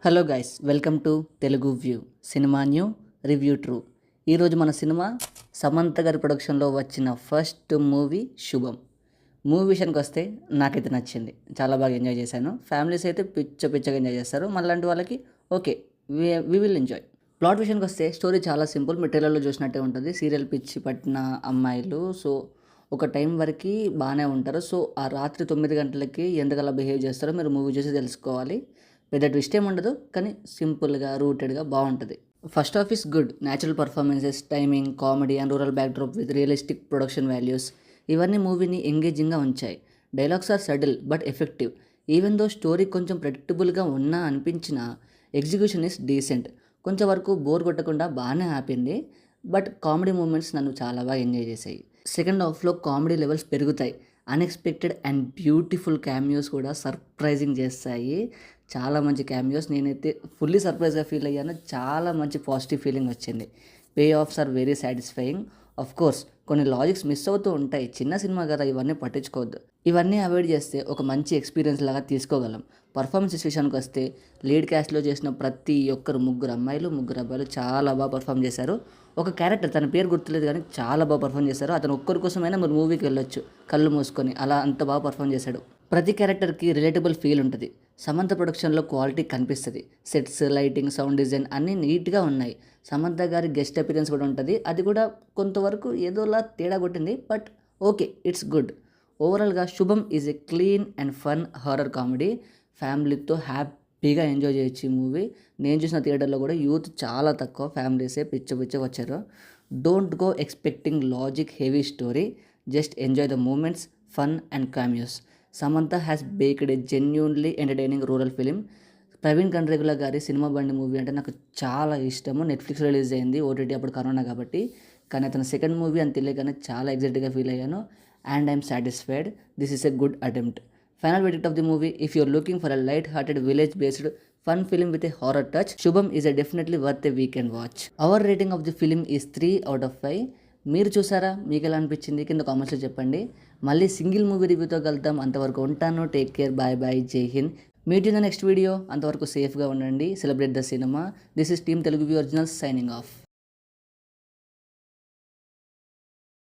Hello guys, welcome to Telugu view cinema new review true. ఈరోజు మన cinema Samantha గారి ప్రొడక్షన్లో వచ్చిన ఫస్ట్ మూవీ శుభం. మూవీ విషయానికి వస్తే నాకైతే నచ్చింది, చాలా బాగా ఎంజాయ్ చేశాను. ఫ్యామిలీస్ అయితే పిచ్చగా ఎంజాయ్ చేస్తారు, మనలాంటి వాళ్ళకి okay, we will enjoy. Plot విషయానికి వస్తే స్టోరీ చాలా సింపుల్, మీరు ట్రైలర్లో చూసినట్టే ఉంటుంది. సీరియల్ పిచ్చి పట్టిన అమ్మాయిలు ఒక టైం వరకు బాగానే ఉంటారు. ఆ రాత్రి 9 గంటలకి ఎందుకలా బిహేవ్ చేస్తారో మీరు మూవీ చూసి తెలుసుకోవాలి. పెద్ద ట్విస్ట్ ఏమి ఉండదు, కానీ సింపుల్గా రూటెడ్గా బాగుంటుంది. First half is good. Natural performances, timing, comedy and rural backdrop with realistic production values ఇవన్నీ మూవీని ఎంగేజింగ్గా ఉంచాయి. Dialogues are subtle but effective. Even though story కొంచెం ప్రెడిక్టబుల్గా ఉన్నా అనిపించిన ఎగ్జిక్యూషన్ ఇస్ డీసెంట్. కొంచెం వరకు బోర్ కొట్టకుండా బాగానే ఆపింది. బట్ కామెడీ మూమెంట్స్ నన్ను చాలా బాగా ఎంజాయ్ చేశాయి. సెకండ్ హాఫ్లో కామెడీ లెవెల్స్ పెరుగుతాయి. అన్ఎక్స్పెక్టెడ్ అండ్ బ్యూటిఫుల్ క్యామియోస్ కూడా సర్ప్రైజింగ్ చేస్తాయి. చాలా మంచి క్యామియోస్, నేనైతే ఫుల్లీ సర్ప్రైజ్గా ఫీల్ అయ్యాను. చాలా మంచి పాజిటివ్ ఫీలింగ్ వచ్చింది. Payoffs are very satisfying. Of course కొన్ని లాజిక్స్ మిస్ అవుతూ ఉంటాయి, చిన్న సినిమా కదా, ఇవన్నీ పట్టించుకోవద్దు. ఇవన్నీ అవాయిడ్ చేస్తే ఒక మంచి ఎక్స్పీరియన్స్ లాగా తీసుకోగలం. పర్ఫార్మెన్సెస్ విషయానికి వస్తే లీడ్ క్యాస్ట్లో చేసిన ప్రతి ఒక్కరు, 3 అమ్మాయిలు 3 అబ్బాయిలు చాలా బాగా పర్ఫామ్ చేశారు. ఒక క్యారెక్టర్, తన పేరు గుర్తులేదు కానీ చాలా బాగా పర్ఫామ్ చేశారు. అతను ఒక్కరి కోసమైనా మీరు మూవీకి వెళ్ళొచ్చు కళ్ళు మూసుకొని, అలా అంత బాగా పర్ఫామ్ చేశాడు. ప్రతి క్యారెక్టర్కి రిలేటబుల్ ఫీల్ ఉంటుంది. సమంత ప్రొడక్షన్లో క్వాలిటీ కనిపిస్తుంది. సెట్స్, లైటింగ్, సౌండ్ డిజైన్ అన్నీ నీట్గా ఉన్నాయి. సమంత గారి గెస్ట్ అపీరెన్స్ కూడా ఉంటుంది, అది కూడా కొంతవరకు ఏదోలా తేడా కొట్టింది, బట్ ఓకే, ఇట్స్ గుడ్. ఓవరాల్గా శుభం is a clean and fun horror comedy. ఫ్యామిలీతో హ్యాపీగా ఎంజాయ్ చేయొచ్చు ఈ మూవీ. నేను చూసిన థియేటర్లో కూడా యూత్ చాలా తక్కువ, ఫ్యామిలీసే పిచ్చ వచ్చారు. Don't go expecting logic heavy story, just enjoy the moments, fun and cameos. Samantha has baked a genuinely entertaining rural film. Praveen Kandregula గారి సినిమా బండి మూవీ అంటే నాకు చాలా ఇష్టము. నెట్ఫ్లిక్స్ రిలీజ్ అయింది, ఓటీటీ అప్పుడు కరోనా కాబట్టి. కానీ అతని సెకండ్ మూవీ అని తెలియగానే చాలా ఎగ్జైటెడ్గా ఫీల్ అయ్యాను. And I'm satisfied. This is a good attempt. Final verdict of the movie, if you're looking for a light hearted village based fun film with a horror touch, Subham is a definitely worth a weekend watch. Our rating of the film is 3/5. మీరు చూసారా? మీకు ఎలా అనిపించింది కింద కామెంట్స్లో చెప్పండి. మళ్ళీ single movie రివ్యూతో కలుద్దాం. అంతవరకు ఉంటాను. టేక్ కేర్, బాయ్ బాయ్, జై Hind. Meet in the next video. అంతవరకు సేఫ్గా ఉండండి. Celebrate the cinema. This is team Telugu view originals signing off.